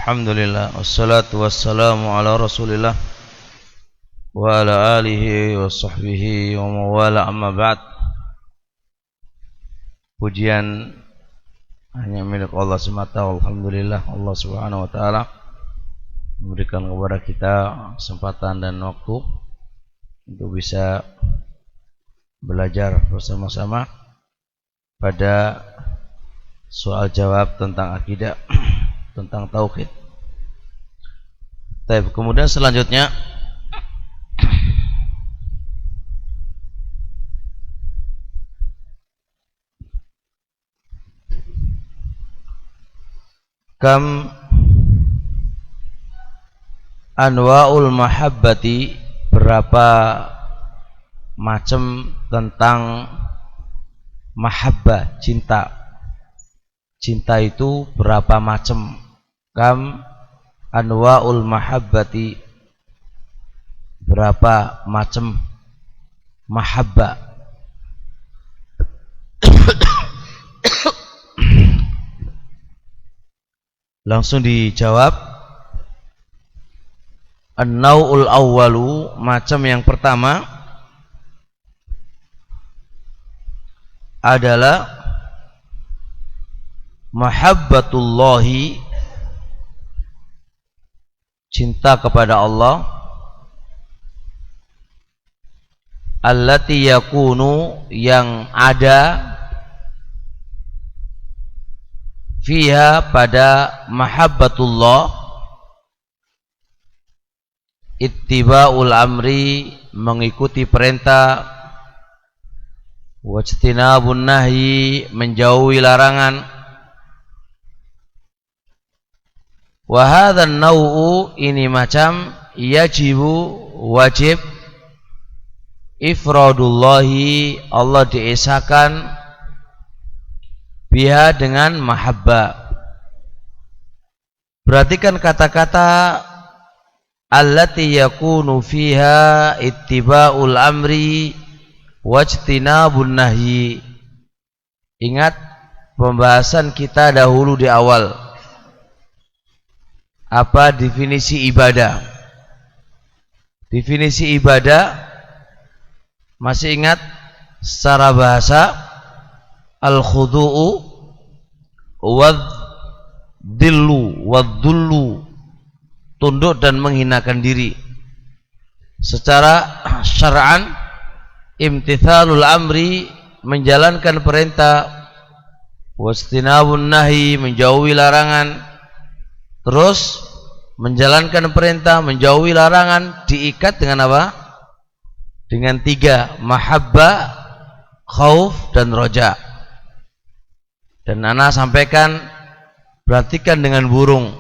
Alhamdulillah, wassalatu wassalamu ala rasulillah wa ala alihi wa sahbihi wa mawala, amma ba'd. Pujian hanya milik Allah semata. Alhamdulillah, Allah subhanahu wa ta'ala memberikan kepada kita kesempatan dan waktu untuk bisa belajar bersama-sama pada soal jawab tentang akidah, tentang tauhid. Kemudian selanjutnya kam anwa'ul mahabbati, berapa macam tentang mahabbah, cinta. Cinta itu berapa macam? Kam anwa'ul mahabbati, berapa macam mahabbah? Langsung dijawab. An-naw'ul awwalu, macam yang pertama adalah mahabbatullahi, cinta kepada Allah, allati yakunu, yang ada, fiha, pada mahabbatullah, ittiba'ul amri, mengikuti perintah, wajtinabun nahyi, menjauhi larangan. Wa hadzal naw'u, ini macam, yajibu, wajib, ifradullahi, Allah diesakan, biha, dengan mahabbah. Perhatikan kata-kata allati yakunu fiha ittiba'ul amri wajtinabun nahyi. Ingat pembahasan kita dahulu di awal. Apa definisi ibadah? Definisi ibadah, masih ingat secara bahasa? Al-khudu'u wad-dillu wad-dullu, tunduk dan menghinakan diri. Secara syar'an, imtithalul amri, menjalankan perintah, wastinabun nahi, menjauhi larangan. Terus menjalankan perintah, menjauhi larangan, diikat dengan apa? Dengan tiga, mahabbah, khauf, dan roja. Dan ana sampaikan, perhatikan dengan burung,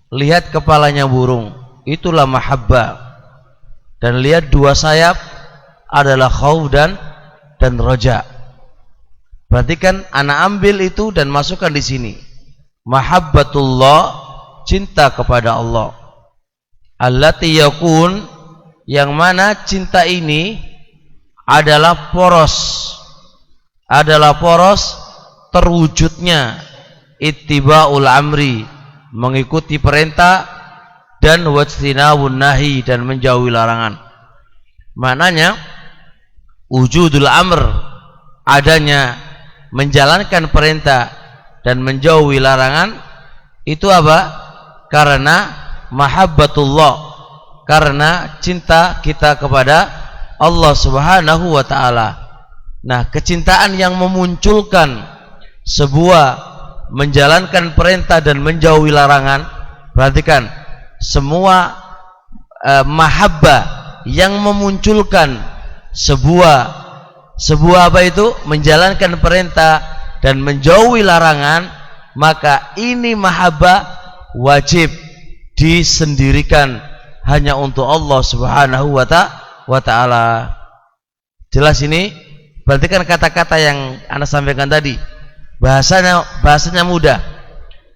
lihat kepalanya burung, itulah mahabbah. Dan lihat dua sayap, adalah khauf dan roja. Perhatikan, ana ambil itu dan masukkan di sini. Mahabbatullah, cinta kepada Allah. Allati yakun, yang mana cinta ini adalah poros terwujudnya ittiba'ul amri, mengikuti perintah, dan wajtinabun nahi, dan menjauhi larangan. Maknanya wujudul amr, adanya menjalankan perintah dan menjauhi larangan, itu apa? Karena mahabbatullah, karena cinta kita kepada Allah subhanahu wa ta'ala. Nah, kecintaan yang memunculkan sebuah menjalankan perintah dan menjauhi larangan, perhatikan, semua mahabbah yang memunculkan sebuah apa itu? Menjalankan perintah dan menjauhi larangan, maka ini mahabbah wajib disendirikan hanya untuk Allah subhanahu wa ta'ala. Jelas ini? Perhatikan kata-kata yang Anda sampaikan tadi. Bahasanya mudah.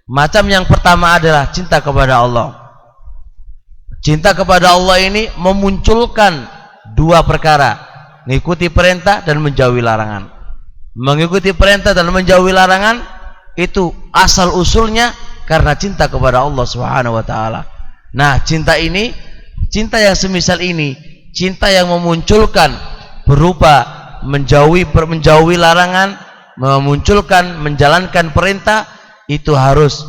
Macam yang pertama adalah cinta kepada Allah. Cinta kepada Allah ini memunculkan dua perkara, mengikuti perintah dan menjauhi larangan. Mengikuti perintah dan menjauhi larangan itu asal usulnya karena cinta kepada Allah Subhanahu wa taala. Nah, cinta ini, cinta yang semisal ini, cinta yang memunculkan berupa menjauhi larangan, memunculkan menjalankan perintah, itu harus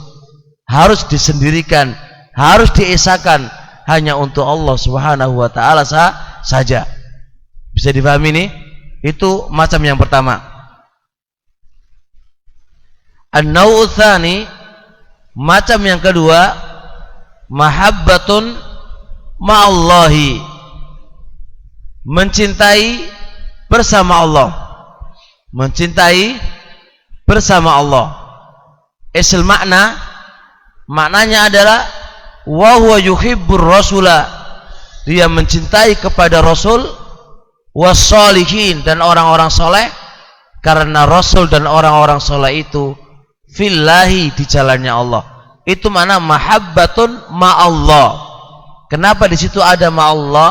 disendirikan, harus diesakan hanya untuk Allah Subhanahu wa taala saja. Bisa dipahami nih? Itu macam yang pertama. An-naw'u tsani, macam yang kedua, mahabbatun ma'allahi, mencintai bersama Allah. Mencintai bersama Allah. Isal maknanya adalah wa huwa yuhibbur rasula, dia mencintai kepada Rasul, wassalihin, dan orang-orang soleh, karena Rasul dan orang-orang soleh itu fillahi, di jalannya Allah. Itu mana mahabbatun ma'allah. Kenapa di situ ada ma'allah?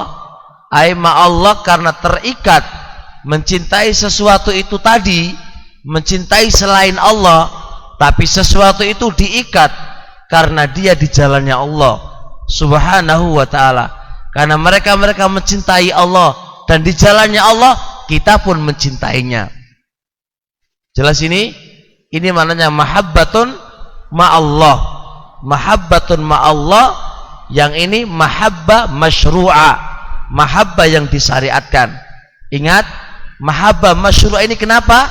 Ai ma'allah karena terikat mencintai sesuatu itu tadi, mencintai selain Allah, tapi sesuatu itu diikat karena dia di jalannya Allah Subhanahu wa ta'ala. Karena mereka mencintai Allah dan di jalannya Allah, kita pun mencintainya. Jelas ini? Ini maknanya mahabbatun ma'allah. Mahabbatun ma'allah, yang ini mahabbah masyru'ah, mahabbah yang disyariatkan. Ingat, mahabbah masyru'ah ini kenapa?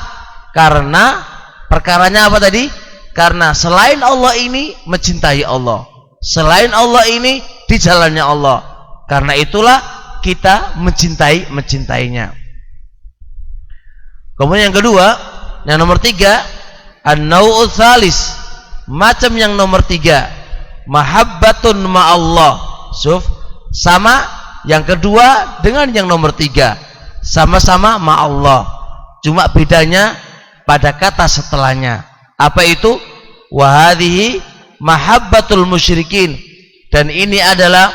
Karena perkaranya apa tadi? Karena selain Allah ini mencintai Allah, selain Allah ini di jalannya Allah. Karena itulah kita mencintainya. Kemudian yang kedua, yang nomor tiga, an-naw'u tsalis, macam yang nomor tiga, mahabbatun ma'allah. Sama yang kedua dengan yang nomor tiga, sama-sama ma'allah, cuma bedanya pada kata setelahnya. Apa itu? Wahadhihi mahabbatul musyrikin, dan ini adalah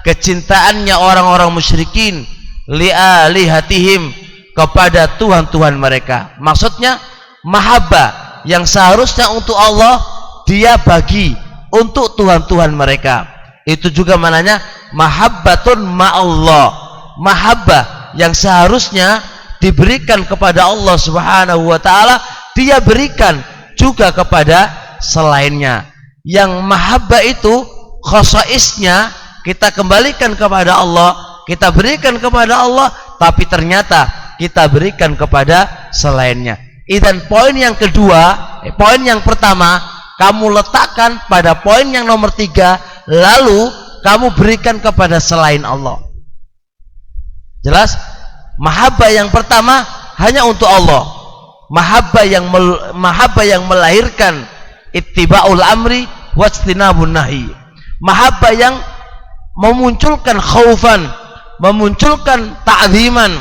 kecintaannya orang-orang musyrikin li'alihatihim, kepada Tuhan-Tuhan mereka. Maksudnya mahabbah yang seharusnya untuk Allah, dia bagi untuk Tuhan-Tuhan mereka. Itu juga mananya mahabbatun ma'allah, mahabbah yang seharusnya diberikan kepada Allah Subhanahu wa ta'ala, dia berikan juga kepada selainnya. Yang mahabbah itu khasaisnya kita kembalikan kepada Allah, kita berikan kepada Allah, tapi ternyata kita berikan kepada selainnya. Dan poin yang kedua, poin yang pertama kamu letakkan pada poin yang nomor tiga, lalu kamu berikan kepada selain Allah. Jelas? Mahabbah yang pertama hanya untuk Allah. Mahabbah yang melahirkan ittiba'ul amri wajtinabun nahi. Mahabbah yang memunculkan khaufan, memunculkan ta'ziman.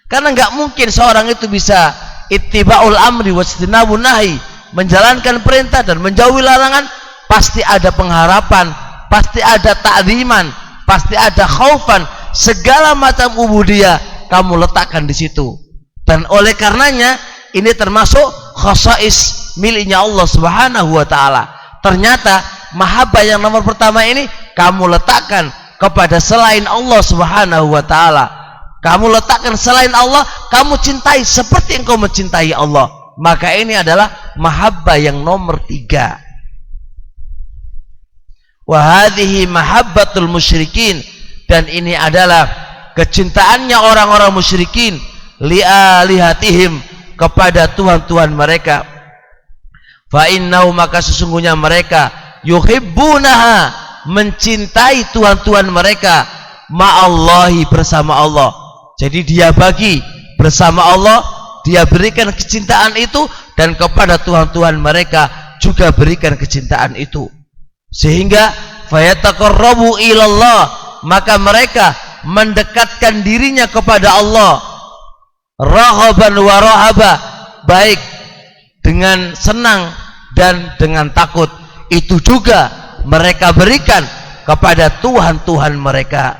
Karena enggak mungkin seorang itu bisa ittiba'ul amri wajtinabun nahi, menjalankan perintah dan menjauhi larangan, pasti ada pengharapan, pasti ada ta'ziman, pasti ada khaufan, segala macam ubudiyah kamu letakkan di situ. Dan oleh karenanya ini termasuk khasais miliknya Allah Subhanahu wa ta'ala. Ternyata mahabbah yang nomor pertama ini kamu letakkan kepada selain Allah Subhanahu wa ta'ala. Kamu letakkan selain Allah, kamu cintai seperti engkau mencintai Allah. Maka ini adalah mahabbah yang nomor tiga. Wahadhihi mahabbatul musyrikin, dan ini adalah kecintaannya orang-orang musyrikin li'alihatihim, kepada Tuhan-Tuhan mereka. Fa innahu, maka sesungguhnya mereka yuhibbunaha, mencintai Tuhan-Tuhan mereka, ma'allahi, bersama Allah. Jadi dia bagi bersama Allah, dia berikan kecintaan itu, dan kepada Tuhan-Tuhan mereka juga berikan kecintaan itu, sehingga fayataqarrabu ilallah, maka mereka mendekatkan dirinya kepada Allah, rahaban wa rahaba, baik dengan senang dan dengan takut. Itu juga mereka berikan kepada Tuhan-Tuhan mereka.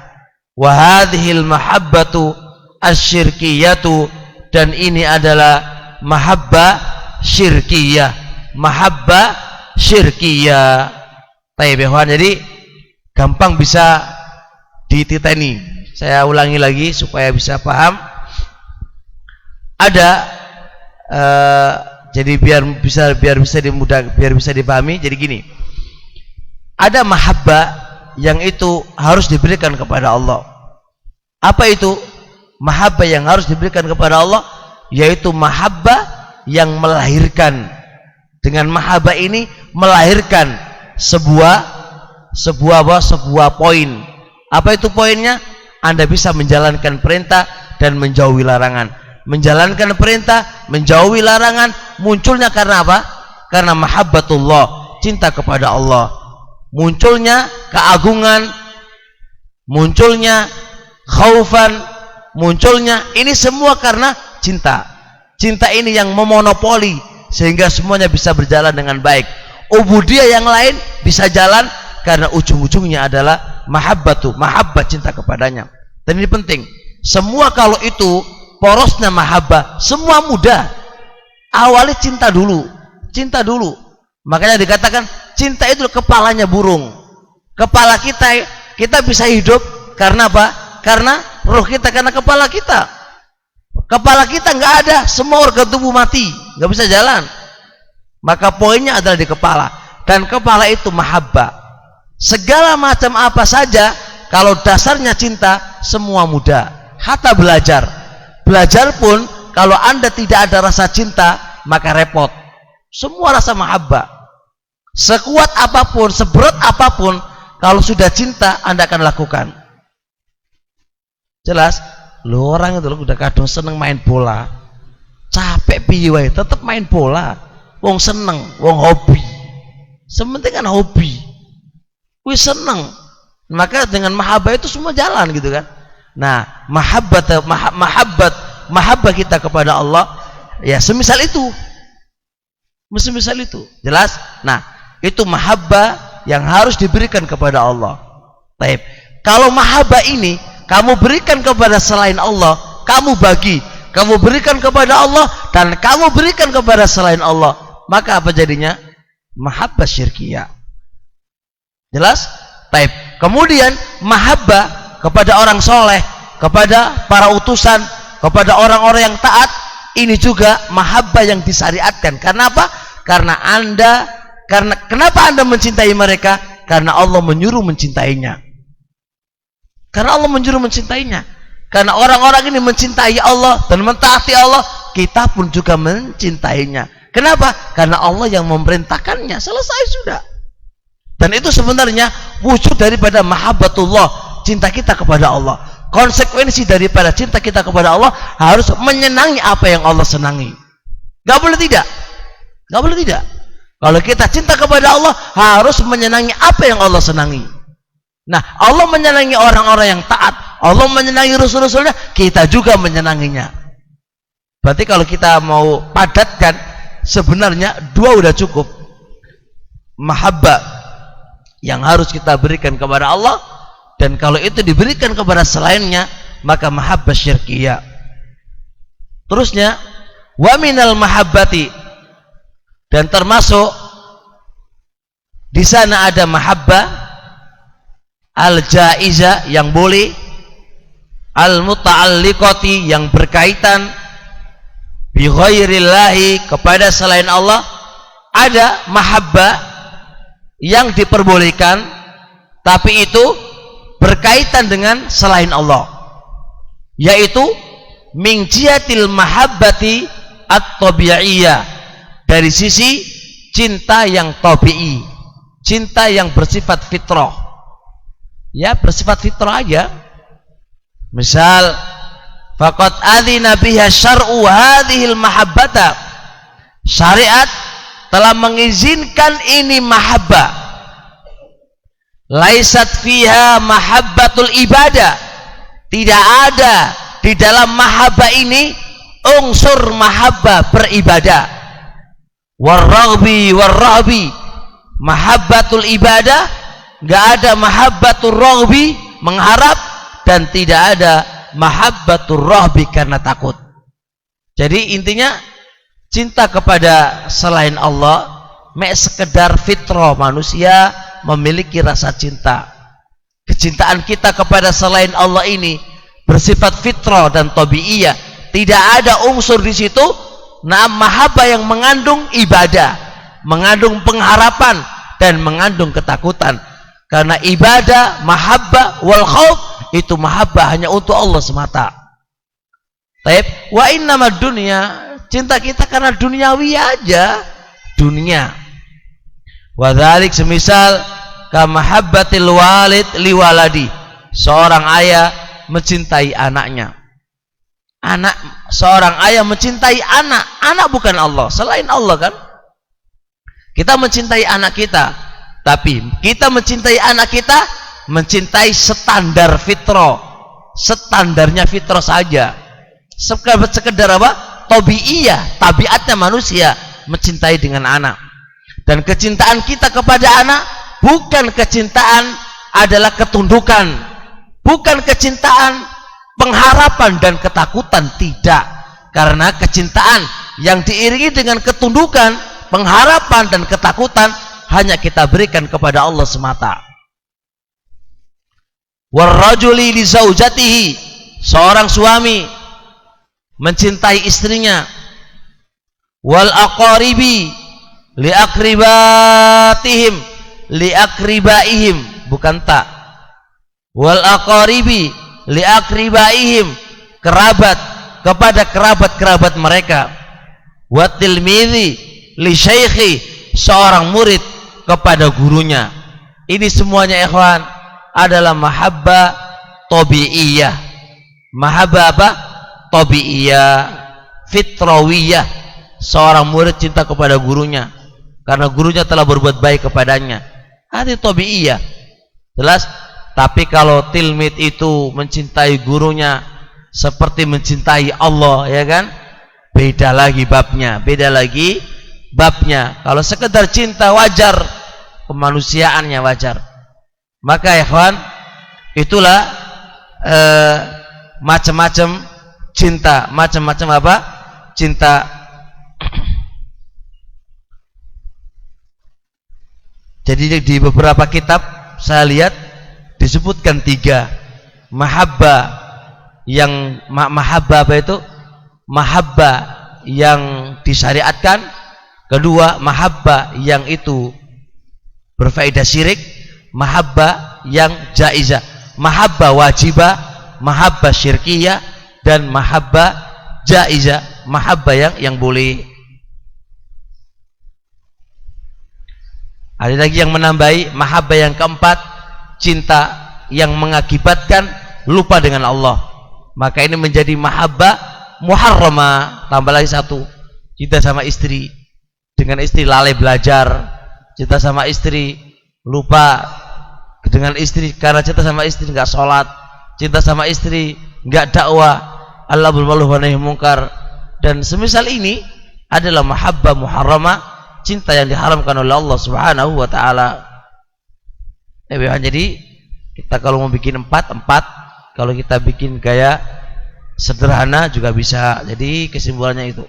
Wa hadhil mahabbatu asyirkiyatu, dan ini adalah mahabbah syirkiyah, mahabbah syirkiyah. Jadi gampang bisa dititeni. Saya ulangi lagi supaya bisa paham. Ada jadi biar bisa dipahami. Jadi gini, ada mahabbah yang itu harus diberikan kepada Allah. Apa itu mahabbah yang harus diberikan kepada Allah? Yaitu mahabbah yang melahirkan. Dengan mahabbah ini melahirkan sebuah poin. Apa itu poinnya? Anda bisa menjalankan perintah dan menjauhi larangan. Menjalankan perintah, menjauhi larangan, munculnya karena apa? Karena mahabbatullah, cinta kepada Allah. Munculnya keagungan, munculnya khaufan, munculnya ini semua karena cinta. Cinta ini yang memonopoli sehingga semuanya bisa berjalan dengan baik. Ubudiyah yang lain bisa jalan karena ujung-ujungnya adalah mahabbah cinta kepadanya. Dan ini penting. Semua kalau itu porosnya mahabbah, semua mudah. Awalnya cinta dulu. Makanya dikatakan cinta itu kepalanya burung. Kepala kita bisa hidup karena apa? Karena roh kita, karena kepala kita. Kepala kita nggak ada, semua organ tubuh mati, nggak bisa jalan. Maka poinnya adalah di kepala, dan kepala itu mahabbah. Segala macam apa saja kalau dasarnya cinta, semua mudah. Hatta belajar pun kalau Anda tidak ada rasa cinta, maka repot. Semua rasa mahabbah, sekuat apapun, seberat apapun, kalau sudah cinta Anda akan lakukan. Jelas? Lo orang itu udah kadang seneng main bola, capek piye wae tetep main bola. Wong seneng, wong hobi. Sementing kan hobi. Wis seneng. Maka dengan mahabbah itu semua jalan gitu kan. Nah, mahabbah kita kepada Allah ya semisal itu. Jelas? Nah, itu mahabbah yang harus diberikan kepada Allah. Baik. Kalau mahabbah ini kamu berikan kepada selain Allah, kamu bagi, kamu berikan kepada Allah dan kamu berikan kepada selain Allah, maka apa jadinya? Mahabbah syirkiyah. Jelas? Baik. Kemudian mahabbah kepada orang soleh, kepada para utusan, kepada orang-orang yang taat, ini juga mahabbah yang disyariatkan. Karena apa? Kenapa Anda mencintai mereka? Karena Allah menyuruh mencintainya. Karena orang-orang ini mencintai Allah dan mentaati Allah, kita pun juga mencintainya. Kenapa? Karena Allah yang memerintahkannya. Selesai sudah. Dan itu sebenarnya wujud daripada mahabbatullah, cinta kita kepada Allah. Konsekuensi daripada cinta kita kepada Allah harus menyenangi apa yang Allah senangi. Gak boleh tidak. Kalau kita cinta kepada Allah harus menyenangi apa yang Allah senangi. Nah, Allah menyenangi orang-orang yang taat, Allah menyenangi rasul-rasulnya, kita juga menyenanginya. Berarti kalau kita mau padatkan, sebenarnya dua udah cukup. Mahabbah yang harus kita berikan kepada Allah, dan kalau itu diberikan kepada selainnya, maka mahabbah syirkiyah. Terusnya, wa minal mahabbati, dan termasuk di sana ada mahabbah al-jaiza yang boleh, al-muta'alliqati yang berkaitan, bi ghairillahi kepada selain Allah. Ada mahabbah yang diperbolehkan tapi itu berkaitan dengan selain Allah, yaitu min jihatil mahabbati at-tabi'iyah, dari sisi cinta yang tabi'i, cinta yang bersifat fitrah. Ya, bersifat fitrah aja. Misal, faqad adzina biha syar'u hadhil mahabbata, syariat telah mengizinkan ini mahabbah. Laisat fiha mahabbatul ibadah, tidak ada di dalam mahabbah ini unsur mahabbah beribadah. Warrahbi, mahabbatul ibadah, nggak ada mahabbatur rahbi mengharap, dan tidak ada mahabbatur rahbi karena takut. Jadi intinya cinta kepada selain Allah mek sekedar fitrah manusia memiliki rasa cinta. Kecintaan kita kepada selain Allah ini bersifat fitrah dan tabiiyah. Tidak ada unsur di situ mahabbah yang mengandung ibadah, mengandung pengharapan dan mengandung ketakutan. Karena ibadah, mahabbah wal khauf itu mahabbah hanya untuk Allah semata. Taib wa innamad dunya, cinta kita karena duniawi aja, dunia. Wa dzalik semisal ka mahabbatil walid liwaladi, seorang ayah mencintai anaknya. Seorang ayah mencintai anak bukan Allah, selain Allah kan. Kita mencintai anak kita, tapi kita mencintai anak kita mencintai standar fitrah, standarnya fitrah saja. Sekedar apa? Tabiiyah, tabiatnya manusia mencintai dengan anak. Dan kecintaan kita kepada anak bukan kecintaan adalah ketundukan, bukan kecintaan pengharapan dan ketakutan, tidak. Karena kecintaan yang diiringi dengan ketundukan, pengharapan dan ketakutan hanya kita berikan kepada Allah semata. Warrajuli li zaujatihi, seorang suami mencintai istrinya. Wal aqaribi li akribatihim, li akribaihim, bukan tak. Wal aqaribi li akribaihim, kerabat kepada kerabat-kerabat mereka. Wa tilmidhi li syaikhi, seorang murid kepada gurunya. Ini semuanya ikhwan adalah mahabbah tabiiyah. Mahabbah apa? Tabiiyah, fitrawiyah. Seorang murid cinta kepada gurunya karena gurunya telah berbuat baik kepadanya. Ini tabiiyah. Jelas? Tapi kalau tilmid itu mencintai gurunya seperti mencintai Allah, ya kan? Beda lagi babnya, beda lagi babnya. Kalau sekedar cinta wajar, kemanusiaannya wajar. Maka ikhwan, itulah macam-macam cinta, macam-macam apa? Cinta. Jadi di beberapa kitab saya lihat disebutkan 3 mahabbah yang mahabbah apa itu? Mahabbah yang disyariatkan, kedua mahabbah yang itu berfaedah syirik, mahabbah yang jaizah, mahabbah wajibah, mahabbah syirkiyah, dan mahabbah jaizah, mahabbah yang boleh. Ada lagi yang menambahi mahabbah yang keempat, cinta yang mengakibatkan lupa dengan Allah. Maka ini menjadi mahabbah muharramah. Tambah lagi 1, cinta sama istri, dengan istri lalai belajar, cinta sama istri lupa dengan istri, karena cinta sama istri nggak sholat, cinta sama istri nggak dakwah, Allah bermalu wa nahi mungkar, dan semisal ini adalah mahabbah muharramah, cinta yang diharamkan oleh Allah Subhanahu wa taala. Jadi kita kalau mau bikin 4, kalau kita bikin gaya sederhana juga bisa. Jadi kesimpulannya itu.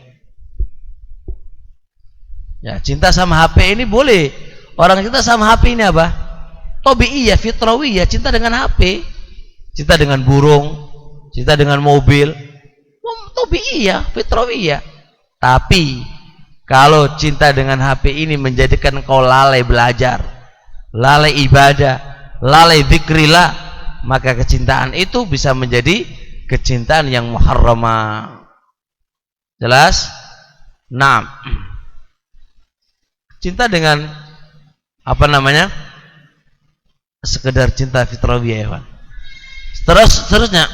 Ya, cinta sama HP ini boleh. Orang cinta sama HP ini apa? Tabiiyah, fitrawiyah, cinta dengan HP, cinta dengan burung, cinta dengan mobil. Tabiiyah, fitrawiyah. Tapi kalau cinta dengan HP ini menjadikan kau lalai belajar, lalai ibadah, lalai zikrillah, maka kecintaan itu bisa menjadi kecintaan yang muharramah. Jelas? Nah, cinta dengan apa namanya? Sekedar cinta fitrawiyah, ya Pak. Terusnya,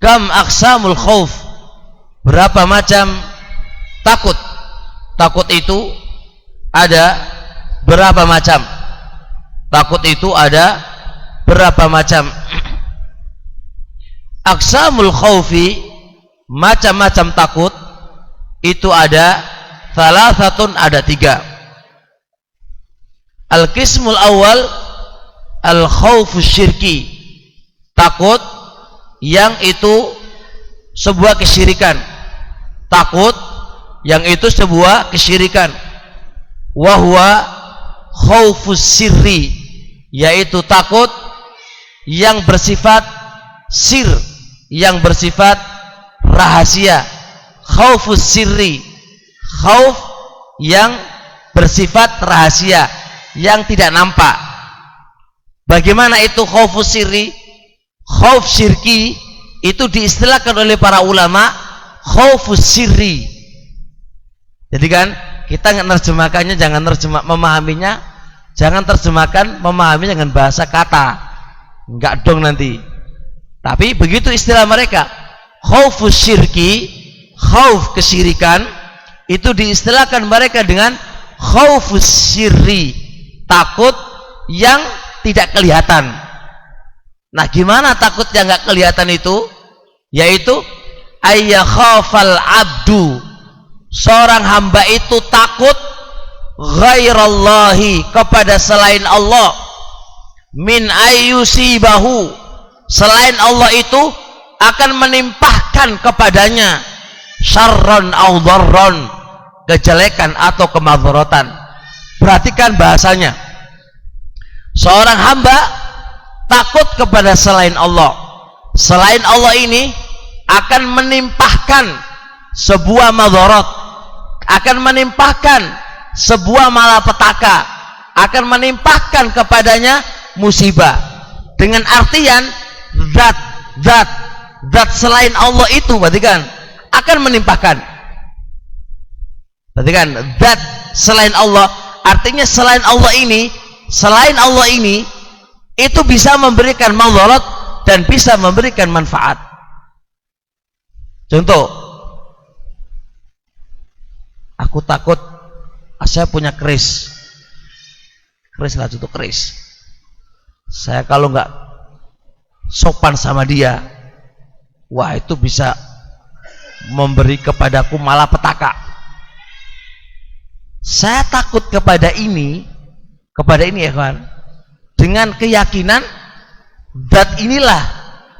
kam aqsamul khauf, berapa macam takut? Takut itu ada berapa macam? Takut itu ada berapa macam? Aqsamul khaufi, macam-macam takut itu ada thalathatun, ada 3. Al-qismul awal al-khaufus syirki, takut yang itu sebuah kesyirikan, takut yang itu sebuah kesyirikan. wa huwa khaufus sirri, yaitu takut yang bersifat sir, yang bersifat rahasia. Khaufus sirri, khauf yang bersifat rahasia, yang tidak nampak. Bagaimana itu khaufus sirri? Khauf syirki itu diistilahkan oleh para ulama khaufus sirri. Jadi kan kita menerjemahkannya, jangan memahaminya, jangan terjemahkan memahami dengan bahasa kata, enggak dong nanti. Tapi begitu istilah mereka. Khaufus syirki, khauf kesyirikan, itu diistilahkan mereka dengan khaufus sirri, takut yang tidak kelihatan. Nah, gimana takut yang enggak kelihatan itu? Yaitu ayyakhafal abdu, seorang hamba itu takut ghairallahi, kepada selain Allah, min ayyusibahu, selain Allah itu akan menimpahkan kepadanya syarran au dharran, kejelekan atau kemadharatan. Perhatikan bahasanya. Seorang hamba takut kepada selain Allah. Selain Allah ini akan menimpahkan sebuah madharat, akan menimpahkan sebuah malapetaka, akan menimpahkan kepadanya musibah. Dengan artian zat selain Allah itu, perhatikan, akan menimpahkan. Perhatikan, zat selain Allah, artinya selain Allah ini itu bisa memberikan madharat dan bisa memberikan manfaat. Contoh, aku takut saya punya keris lah, contoh keris. Saya kalau nggak sopan sama dia, wah itu bisa memberi kepadaku malapetaka. Saya takut kepada ini ya kawan, dengan keyakinan zat inilah,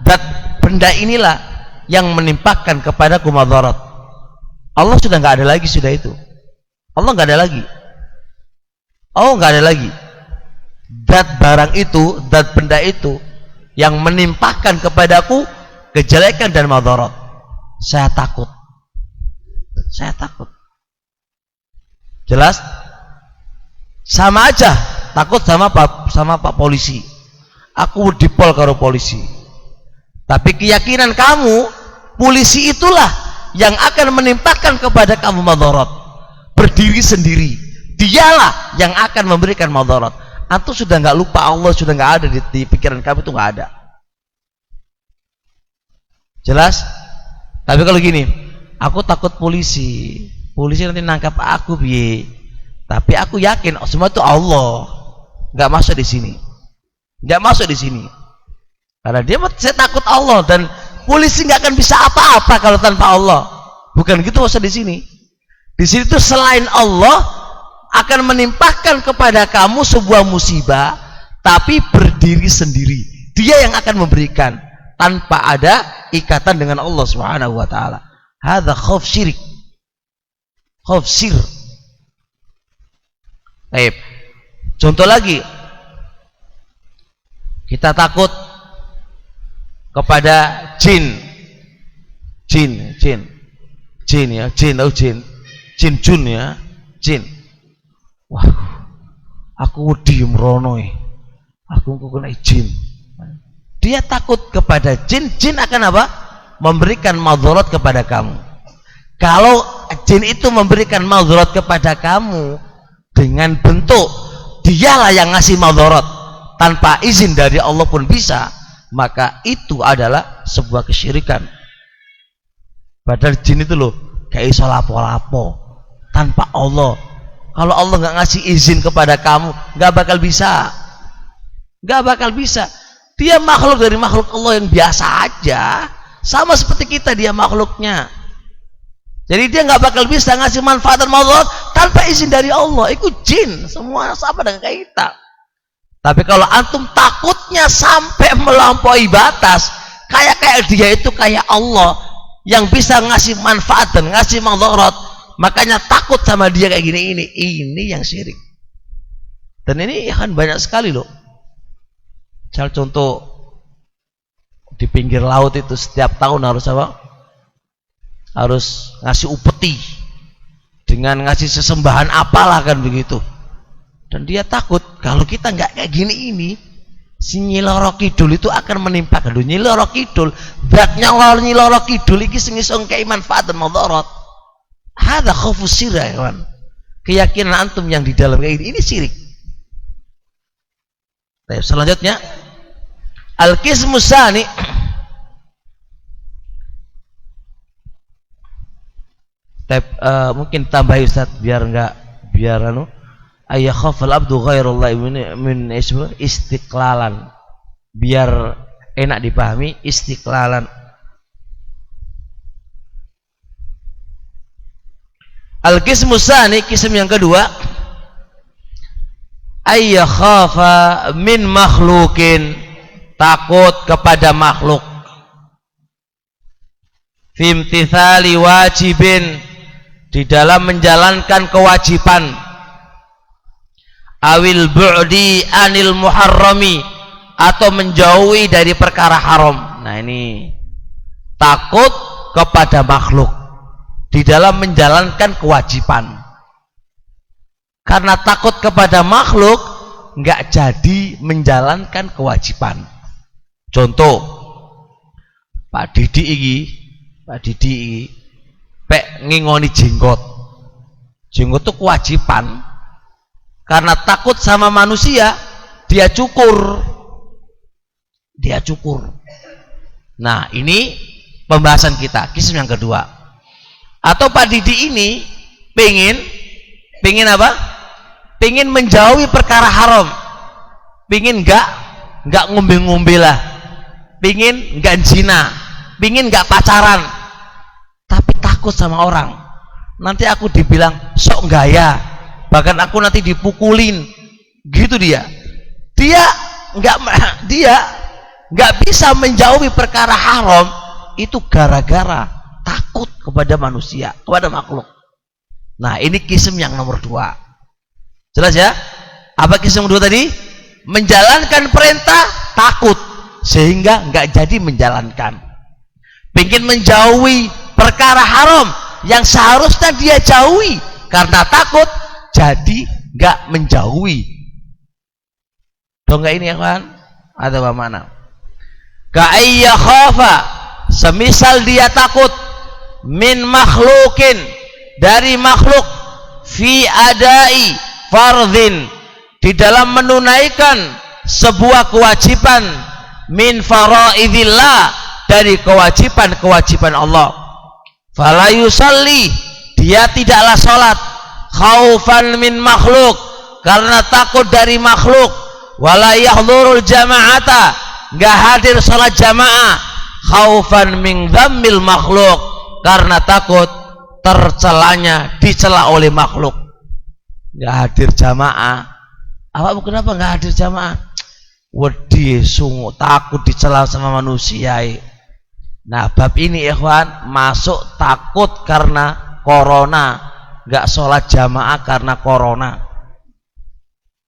zat benda inilah yang menimpakan kepadaku madharat. Allah sudah nggak ada lagi, sudah itu. Allah nggak ada lagi. Oh, nggak ada lagi. Zat barang itu, zat benda itu yang menimpakan kepadaku kejelekan dan madharat. Saya takut. Saya takut. Jelas? Sama aja takut sama Pak polisi. Aku dipol karo polisi. Tapi keyakinan kamu, polisi itulah yang akan menimpakan kepada kamu madharat. Berdiri sendiri, dialah yang akan memberikan madharat. Antum sudah nggak lupa Allah, sudah nggak ada di pikiran kamu, itu nggak ada. Jelas? Tapi kalau gini, aku takut polisi nanti nangkap aku biye. Tapi aku yakin semua itu Allah, nggak masuk di sini, nggak masuk di sini. Karena saya takut Allah, dan polisi nggak akan bisa apa-apa kalau tanpa Allah. Bukan gitu maksud di sini. Di sini tuh selain Allah akan menimpahkan kepada kamu sebuah musibah, tapi berdiri sendiri. Dia yang akan memberikan tanpa ada ikatan dengan Allah Subhanahu wa taala. Hadza khauf syirik. Khauf sir. Baik. Contoh lagi. Kita takut kepada jin. Jin ya, jin jun ya, jin. Wah, aku diem rono, aku kena jin. Dia takut kepada jin. Jin akan apa? Memberikan madharat kepada kamu. Kalau jin itu memberikan madharat kepada kamu dengan bentuk dialah yang ngasih madharat tanpa izin dari Allah pun bisa, maka itu adalah sebuah kesyirikan. Padahal jin itu loh kayak iso lapo-lapo tanpa Allah. Kalau Allah nggak ngasih izin kepada kamu, nggak bakal bisa. Nggak bakal bisa. Dia makhluk dari makhluk Allah yang biasa aja, sama seperti kita, dia makhluknya. Jadi dia nggak bakal bisa ngasih manfaat dan madharat tanpa izin dari Allah. Itu jin, semua sama dengan kita. Tapi kalau antum takutnya sampai melampaui batas, kayak dia itu kayak Allah yang bisa ngasih manfaat dan ngasih madharat makanya takut sama dia kayak gini, ini yang syirik. Dan ini kan banyak sekali loh. Contoh di pinggir laut itu setiap tahun harus apa? Harus ngasih upeti dengan ngasih sesembahan apalah kan begitu. Dan dia takut kalau kita nggak kayak gini ini, si Nyi Loro Kidul itu akan menimpa. Kalau Nyi Loro Kidul, beratnya orang Nyi Loro Kidul iki sing iso ngkei manfaat dan mudarat. Hadza khaufus sirah, kawan. Keyakinan antum yang di dalam kayak ini syirik. Baik, selanjutnya al-qismus tsani, mungkin tambahi Ustaz biar ayakhafal abdu ghairullah min istiqlalan, biar enak dipahami. Istiqlalan, al-qismus tsani, kism yang kedua, ayyakhafa min makhlukin, takut kepada makhluk, fi imtithali wajibin, di dalam menjalankan kewajiban, awil bu'di anil muharrami, atau menjauhi dari perkara haram. Nah ini takut kepada makhluk di dalam menjalankan kewajiban. Karena takut kepada makhluk nggak jadi menjalankan kewajiban. Contoh Pak Didi iki pek ngingoni jenggot itu kewajiban. Karena takut sama manusia, dia cukur. Nah ini pembahasan kita, kisah yang kedua. Atau Pak Didi ini pengen apa? Pengen menjauhi perkara haram, pengen nggak ngombe-ngombe lah, pengen nggak zina, pengen nggak pacaran, tapi takut sama orang. Nanti aku dibilang sok gaya, bahkan aku nanti dipukulin, gitu dia nggak bisa menjauhi perkara haram itu gara-gara takut kepada manusia, kepada makhluk. Nah ini kism yang nomor 2. Jelas ya? Apa kism kedua tadi? Menjalankan perintah takut sehingga nggak jadi menjalankan. Pengen menjauhi perkara haram yang seharusnya dia jauhi, karena takut jadi nggak menjauhi. Dong nggak ini ya kan? Ada apa mana? Ka'ayya khafa, semisal dia takut min makhlukin, dari makhluk, fi adai fardhin, di dalam menunaikan sebuah kewajiban, min faraidillah, dari kewajiban Allah. Fala yusalli, dia tidaklah sholat, khaufan min makhluk, karena takut dari makhluk. Wala yahdurul jama'ata, nggak hadir sholat jamaah, khaufan min dhammil makhluk, karena takut dicela oleh makhluk. Nggak hadir jamaah. Apa kenapa nggak hadir jamaah? Wedi sungguh takut dicela sama manusia. Nah bab ini ikhwan masuk takut karena corona, nggak sholat jamaah karena corona.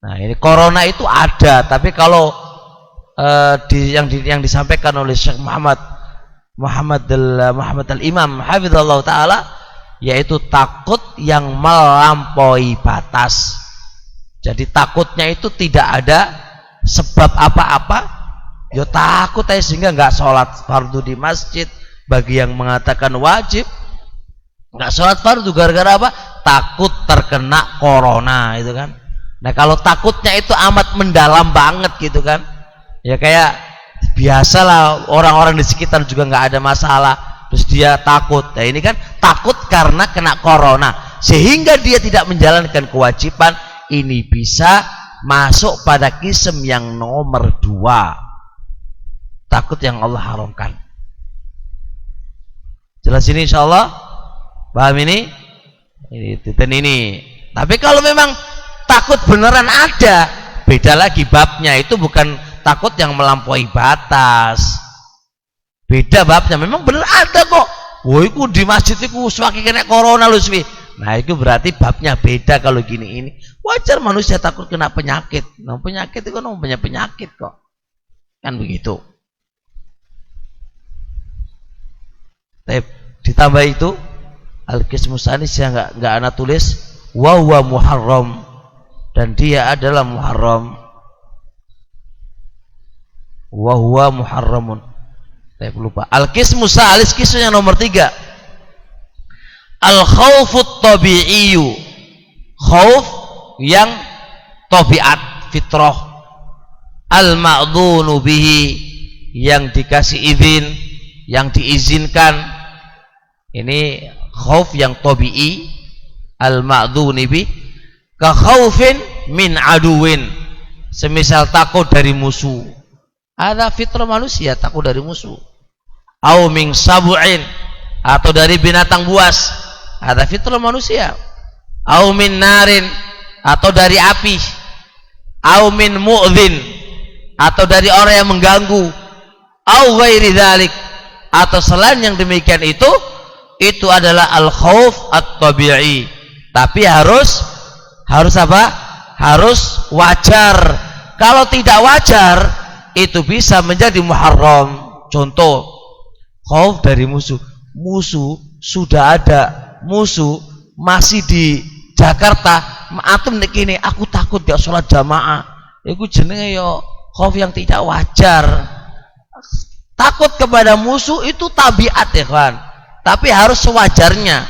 Nah ini corona itu ada, tapi kalau yang disampaikan oleh Syekh Muhammad al-Imam hafizallahu taala, yaitu takut yang melampaui batas. Jadi takutnya itu tidak ada sebab apa-apa, ya takut aja sehingga nggak sholat fardu di masjid. Bagi yang mengatakan wajib, nggak sholat fardu gara-gara apa? Takut terkena corona, itu kan. Nah kalau takutnya itu amat mendalam banget gitu kan, ya kayak biasalah orang-orang di sekitar juga nggak ada masalah, terus dia takut. Nah ini kan takut karena kena corona sehingga dia tidak menjalankan kewajiban. Ini bisa masuk pada kism yang nomor 2, takut yang Allah haramkan. Jelas ini insyaallah, paham ini? Ini. Tapi kalau memang takut beneran ada, beda lagi babnya. Itu bukan takut yang melampaui batas, beda babnya. Memang bener ada kok. Woi ku di masjid iku suwake kena corona lho suwi. Nah itu berarti babnya beda kalau gini ini. Wajar manusia takut kena penyakit. Nah, penyakit itu kan punya penyakit kok. Kan begitu. Tapi ditambah itu al-qismu tsanis yang enggak ana tulis wa huwa muharram, dan dia adalah muharram. Wa huwa muharramun. Saya lupa. Al-qismu tsalis, kisah yang nomor 3. Al-khaufut tabi'iyyu. Khauf yang tabiat, fitrah. Al-ma'dhunu bihi, yang dikasih izin, yang diizinkan. Ini khauf yang tabi'i, al-ma'dhuni bi, ka khaufin min aduwin, semisal takut dari musuh. Ada fitrah manusia takut dari musuh. Au min sabu'in, atau dari binatang buas. Ada fitrah manusia. Au min narin, atau dari api. Au min mu'dhin, atau dari orang yang mengganggu. Au ghairi dzalik, atau selain yang demikian itu adalah al-khauf at-tabi'i. Tapi harus apa? Harus wajar. Kalau tidak wajar, itu bisa menjadi muharram. Contoh, khauf dari musuh. Musuh sudah ada, musuh masih di Jakarta. Atum nek kene aku takut gak sholat jamaah. Iku jenenge yo khauf yang tidak wajar. Takut kepada musuh itu tabiat ya kan, tapi harus sewajarnya.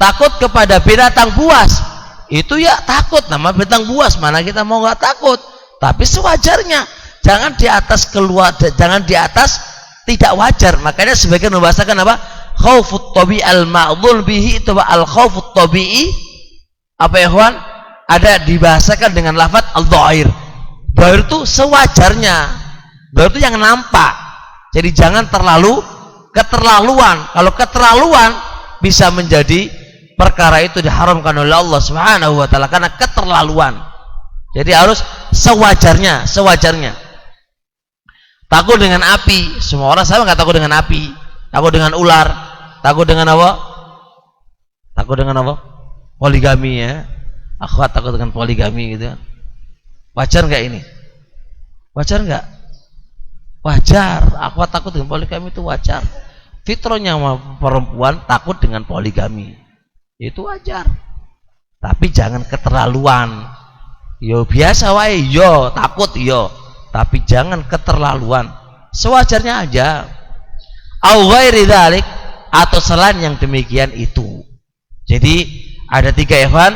Takut kepada binatang buas itu ya takut, nama binatang buas, mana kita mau nggak takut, tapi sewajarnya. Jangan di atas keluar, jangan di atas tidak wajar. Makanya sebagian membahasakan apa? Khaufut tabi'i al-ma'dhun bihi, itu al-khaufut tabi'i apa ya kawan? Ada dibahasakan dengan lafaz al-dhahir. Dhahir itu sewajarnya. Dhahir itu yang nampak. Jadi jangan keterlaluan. Kalau keterlaluan bisa menjadi perkara itu diharamkan oleh Allah Subhanahu wa taala karena keterlaluan. Jadi harus sewajarnya. Takut dengan api, semua orang sama enggak takut dengan api. Takut dengan ular, takut dengan apa? Takut dengan apa? Poligami ya. Akhwat takut dengan poligami gitu. Wajar enggak ini? Wajar enggak? Wajar. Akhwat takut dengan poligami itu wajar. Fitrahnya perempuan takut dengan poligami. Itu wajar. Tapi jangan keterlaluan. Yo biasa wae, yo takut yo. Tapi jangan keterlaluan. Sewajarnya aja. Au ghairi dzalik, atau selain yang demikian itu. Jadi ada 3 ikhwan,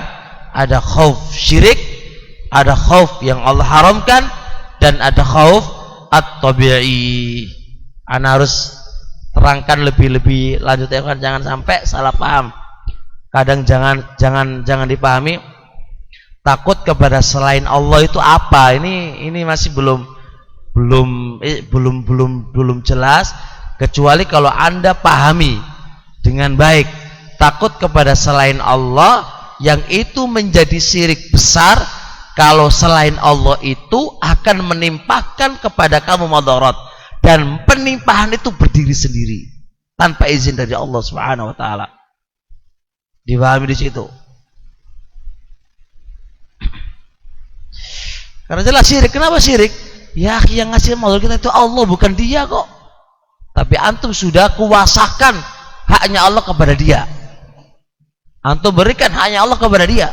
ada khauf syirik, ada khauf yang Allah haramkan, dan ada khauf at-tabi'i. Ana harus terangkan lebih lanjut ya kan, jangan sampai salah paham. Kadang jangan dipahami takut kepada selain Allah itu apa. Ini masih belum jelas, kecuali kalau Anda pahami dengan baik. Takut kepada selain Allah yang itu menjadi syirik besar. Kalau selain Allah itu akan menimpakan kepada kamu madarat, dan penimpahan itu berdiri sendiri tanpa izin dari Allah Subhanahu wa taala. Dipahami di situ. Karena jelas syirik. Kenapa syirik? Ya yang ngasih madarat kita itu Allah, bukan dia kok. Tapi antum sudah kuasakan haknya Allah kepada dia. Antum berikan haknya Allah kepada dia.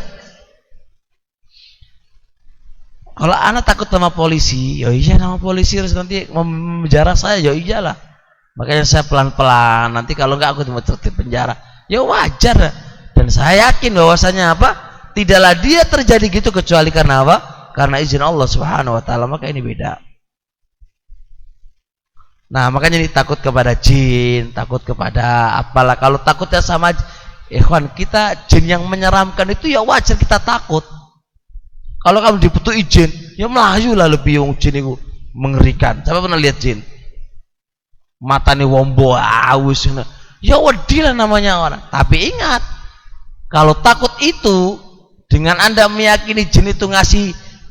Kalau anak takut sama polisi, ya iya nama polisi harus nanti memenjara saya, ya iyalah. Makanya saya pelan-pelan, nanti kalau enggak aku tertib penjara. Ya wajar. Dan saya yakin bahwasanya apa? Tidaklah dia terjadi gitu kecuali karena apa? Karena izin Allah Subhanahu wa taala. Maka ini beda. Nah, makanya ini takut kepada jin, takut kepada apalah. Kalau takutnya sama ikhwan kita, jin yang menyeramkan itu ya wajar kita takut. Kalau kamu dibutuhi jin, ya melayu lah lebih yang jin itu mengerikan. Siapa pernah lihat jin? Matanya wombo, awus. Ya wedi lah namanya orang. Tapi ingat, kalau takut itu dengan Anda meyakini jin itu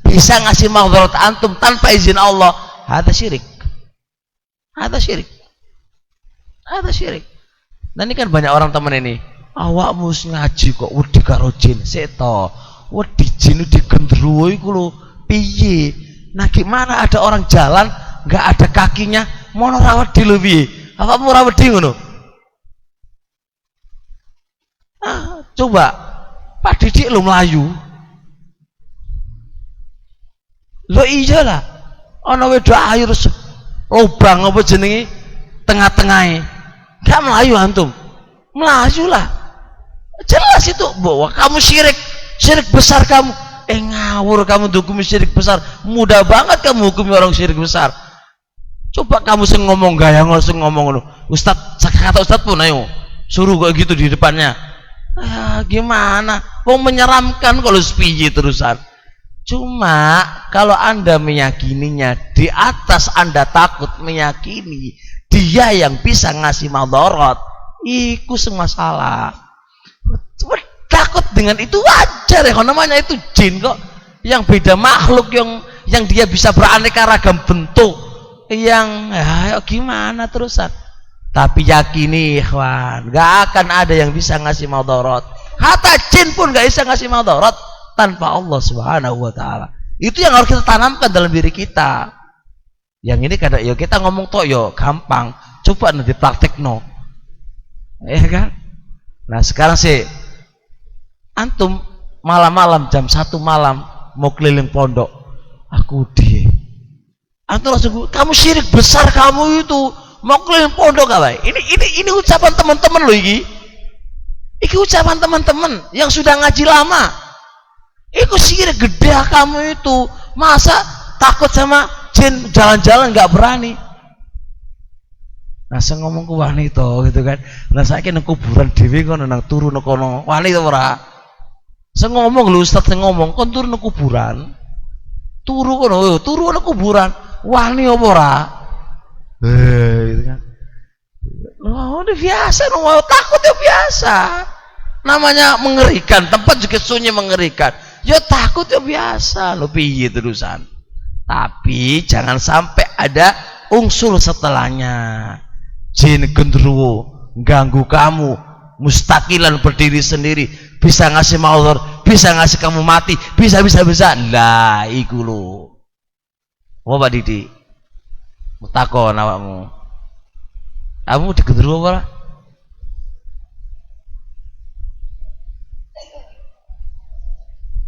bisa ngasih madarat antum tanpa izin Allah, ada syirik. Ada syirik. Dan ini kan banyak orang teman ini awakmu ngaji kok wedi karo jin sik to. Wedi jin digendruwo iku lho piye? Nah gimana ada orang jalan nggak ada kakinya mono ra wedi lho piye? Awakmu ora wedi ngono? Coba Pak Didik lo melayu lo iyalah ana wedok ayu lubang apa jenenge tengah-tengahnya gak melayu antum melayu lah jelas itu bahwa kamu syirik besar kamu ngawur kamu hukumi syirik besar mudah banget kamu hukumi orang syirik besar coba kamu sing ngomong gaya ngomong Ustaz kata Ustaz pun ayo suruh kok gitu di depannya gimana mau menyeramkan kalau sepiji terusan cuma kalau anda meyakininya di atas anda takut meyakini dia yang bisa ngasih madarat itu masalah takut dengan itu wajar ya namanya itu jin kok yang beda makhluk yang dia bisa beraneka ragam bentuk yang gimana terusan tapi yakini ikhwan gak akan ada yang bisa ngasih madarat hatta jin pun gak bisa ngasih madarat tanpa Allah subhanahu wa ta'ala itu yang harus kita tanamkan dalam diri kita yang ini kadang ya kita ngomong toh yo gampang coba nanti praktek no ya kan nah sekarang sih antum malam-malam jam 1 malam mau keliling pondok aku dia antum langsung kamu syirik besar kamu itu mau keliling pondok gak baik ini ucapan teman-teman loh ini ucapan teman-teman yang sudah ngaji lama itu syirik gede kamu itu masa takut sama jin jalan-jalan gak berani nah saya ngomong ke wanita gitu kan nah saya kira kuburan dewi kan nang turu nekono wanita ora saya ngomong lu Ustaz saya ngomong kan turu kuburan turu kuburan wani apa ora gitu kan udah biasa takut ya biasa namanya mengerikan tempat juga sunyi mengerikan ya takut ya biasa lo piye terusan tapi jangan sampai ada unsur setelahnya jin gendruwo ganggu kamu mustaqilan berdiri sendiri bisa ngasih maudhur bisa ngasih kamu mati bisa lah iku lo apa Pak Didi takon awakmu kamu digendruwo apa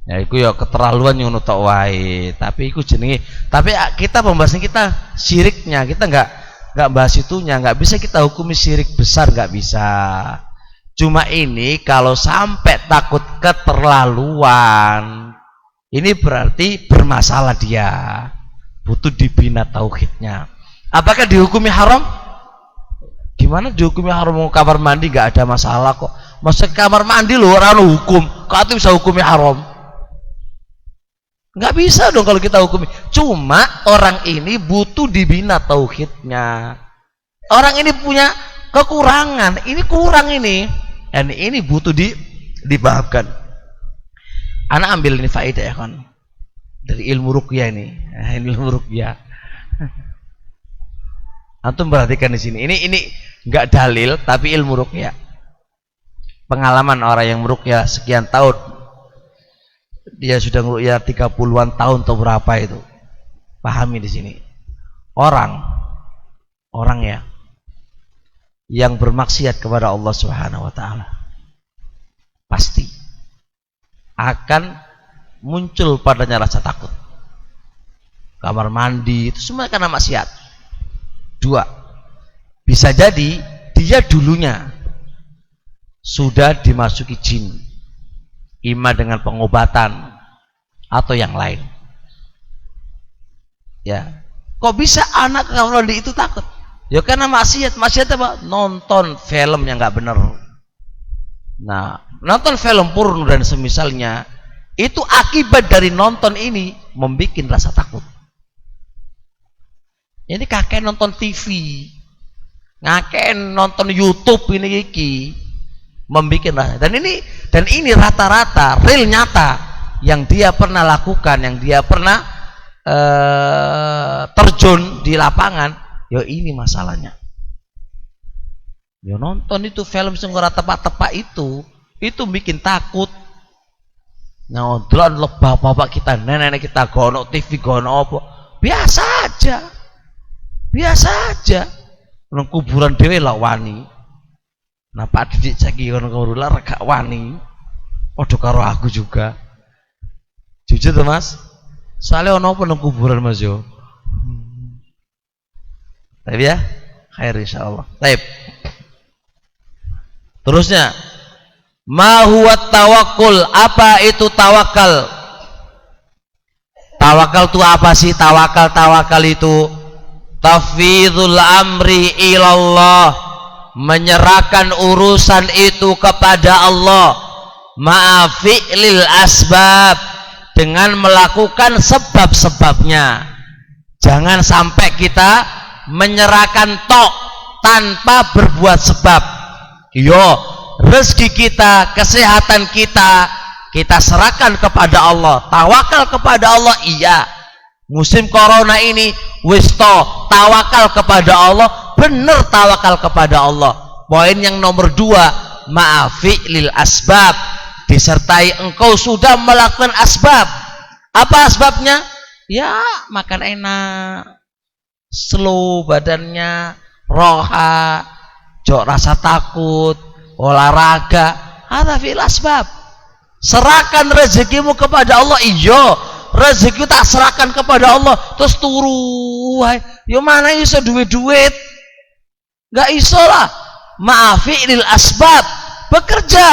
ya itu ya keterlaluan yang tok wae tapi itu jenenge tapi kita pembahasan kita syiriknya kita nggak bahas itunya nggak bisa kita hukumi syirik besar nggak bisa cuma ini kalau sampai takut keterlaluan ini berarti bermasalah dia butuh dibina tauhidnya apakah dihukumi haram gimana dihukumi haram kamar mandi nggak ada masalah kok masa kamar mandi loh orang hukum kok itu bisa hukumi haram nggak bisa dong kalau kita hukumi cuma orang ini butuh dibina tauhidnya orang ini punya kekurangan ini kurang ini dan ini butuh dipahamkan anak ambil ini faedah ya kan dari ilmu ruqyah ini ilmu ruqyah antum perhatikan di sini ini nggak dalil tapi ilmu ruqyah pengalaman orang yang meruqyah sekian tahun dia sudah meruqyah 30-an tahun atau berapa itu pahami di sini orang ya yang bermaksiat kepada Allah Subhanahu wa taala pasti akan muncul padanya rasa takut kamar mandi itu semua karena maksiat dua bisa jadi dia dulunya sudah dimasuki jin ima dengan pengobatan atau yang lain ya kok bisa anak kamar mandi itu takut ya karena maksiat apa nonton film yang nggak benar nah nonton film porno dan semisalnya itu akibat dari nonton ini membuat rasa takut ini kakek nonton TV ngakek nonton YouTube ini membuat rasa dan ini rata-rata real nyata yang dia pernah lakukan yang dia pernah terjun di lapangan ya ini masalahnya Ya nonton itu film sing ora tepak-tepak itu bikin takut. Nyodron lebah bapak kita, nenek kita gono TV gono apa. Biasa aja. Nang kuburan dhewe lah wani. Nah Pak Didik saiki kono kawula gak wani. Padha karo aku juga. Jujur to Mas. Soalnya ono apa nang kuburan Mas yo. Tapi ya, khair insyaallah. Baik. Terusnya, ma huwa tawakkul? Apa itu tawakal? Tawakal itu apa sih? Tawakal itu tafwidul amri ilallah, menyerahkan urusan itu kepada Allah, ma'a fi'lil asbab, dengan melakukan sebab-sebabnya. Jangan sampai kita menyerahkan tok tanpa berbuat sebab. Yo, rezeki kita, kesehatan kita serahkan kepada Allah. Tawakal kepada Allah, iya. Musim corona ini wis tawakal kepada Allah, bener tawakal kepada Allah. Poin yang nomor 2, ma'afi lil asbab, disertai engkau sudah melakukan asbab. Apa asbabnya? Ya, makan enak, slow badannya, roha, jok rasa takut, olahraga, hadza fil asbab. Serahkan rezekimu kepada Allah. Iya, rezeki tak serahkan kepada Allah terus turu wae. Yo mana iso duit-duit? Enggak iso lah. Ma'afi lil asbab, bekerja.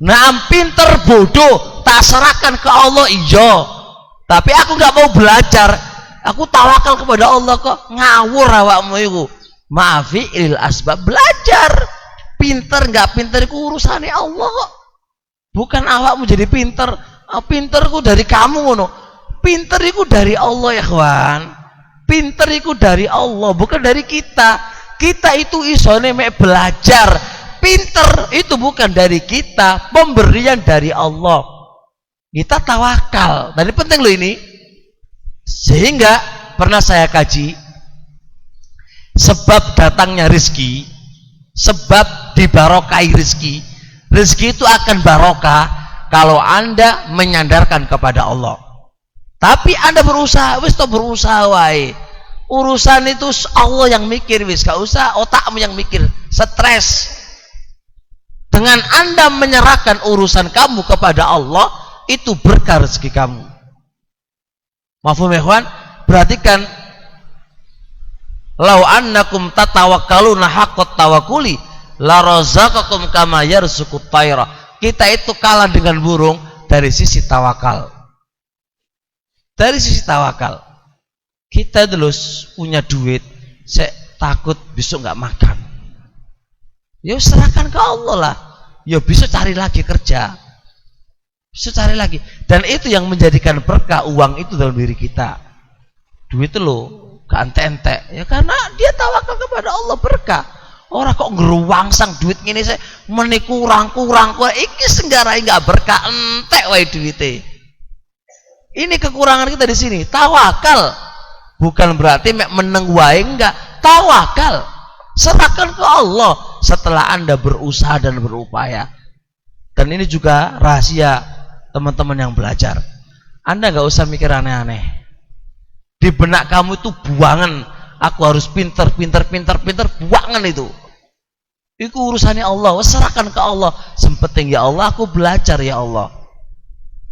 Nah, pinter bodoh tak serahkan ke Allah. Iya. Tapi aku enggak mau belajar. Aku tawakal kepada Allah kok. Ngawur awakmu iku. Ma'afi lil asbab, belajar. Pinter enggak pinter iku urusane Allah kok. Bukan awakmu jadi pinter. Pinterku dari kamu ngono. Pinter iku dari Allah ya kawan. Pinter iku dari Allah, bukan dari kita. Kita itu isone mek belajar. Pinter itu bukan dari kita, pemberian dari Allah. Kita tawakal. Tadi penting loh ini. Sehingga pernah saya kaji, sebab datangnya rezeki, sebab dibarokai rezeki. Rezeki itu akan barokah kalau Anda menyandarkan kepada Allah. Tapi Anda berusaha, wis to berusaha wae. Urusan itu Allah yang mikir, wis gak usah otakmu yang mikir, stres. Dengan Anda menyerahkan urusan kamu kepada Allah, itu berkah rezeki kamu. Mafhum ya ikhwan? Perhatikan, lau annakum tatawakkaluna haqqat tawakkuli la razaqakum kama yarzuqut tayra. Kita itu kalah dengan burung dari sisi tawakal. Dari sisi tawakal. Kita terus punya duit, saya takut besok nggak makan. Ya serahkan ke Allah lah. Ya bisa cari lagi kerja. Bisa cari lagi. Dan itu yang menjadikan berkah uang itu dalam diri kita. Duit itu loh, gak ente-ente. Ya karena dia tawakal kepada Allah, berkah. Orang kok ngeruwangsang duit ngene saya meni kurang iki senggarai enggak berkah, entek wae duite. Ini kekurangan kita di sini. Tawakal bukan berarti mek meneng wae, enggak. Tawakal. Serahkan ke Allah setelah Anda berusaha dan berupaya. Dan ini juga rahasia teman-teman yang belajar. Anda enggak usah mikir aneh-aneh. Di benak kamu itu buangan, aku harus pinter, buangan itu. Itu urusannya Allah, serahkan ke Allah. Sempenting ya Allah, aku belajar ya Allah.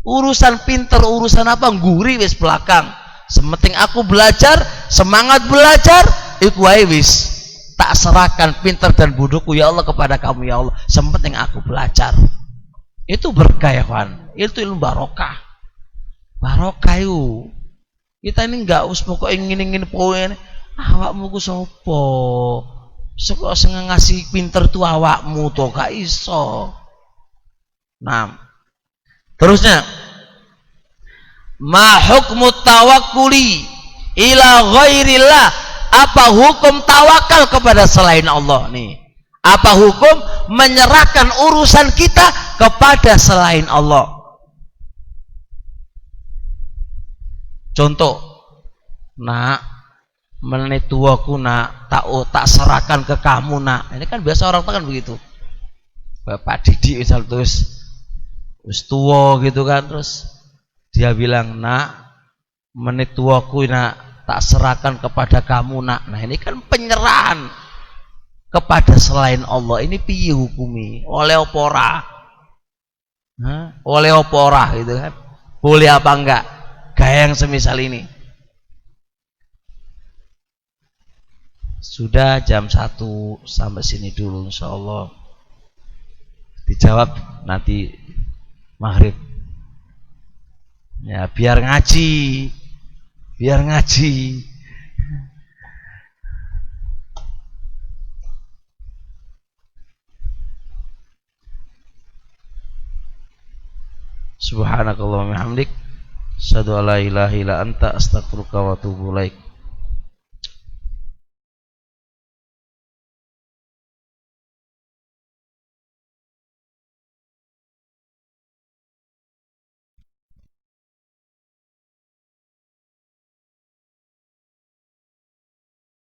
Urusan pinter, urusan apa, nguri wis belakang. Sempenting aku belajar, semangat belajar, itu wae wis. Tak serahkan pinter dan bodohku ya Allah kepada kamu ya Allah. Sempenting aku belajar. Itu berkah ya kawan. Itu ilmu barokah. Barokah itu. Kita ini enggak us pokok ingin poin. Awakmu ku sapa? Sok sing ngasih pinter tu awakmu to gak iso. Nah. Terusnya, ma hukmu tawakkuli ila ghairillah? Apa hukum tawakal kepada selain Allah nih? Apa hukum menyerahkan urusan kita kepada selain Allah? Contoh, nah menit tuaku nak, tak serahkan ke kamu nak. Ini kan biasa orang kan begitu. Bapak Didi misal terus tua gitu kan, terus dia bilang nak, menit tuaku nak tak serahkan kepada kamu nak. Nah ini kan penyerahan kepada selain Allah. Ini piye hukumi? Oleh opora? Oleh opora gitu kan? Boleh apa enggak? Gaya yang semisal ini. Sudah jam 1 sampai sini dulu insyaallah. Dijawab nanti maghrib. Ya biar ngaji. Biar ngaji. Subhanakallahumma hamdik, asyhadu an la ilaha illa anta, astaghfiruka wa atubu ilaik.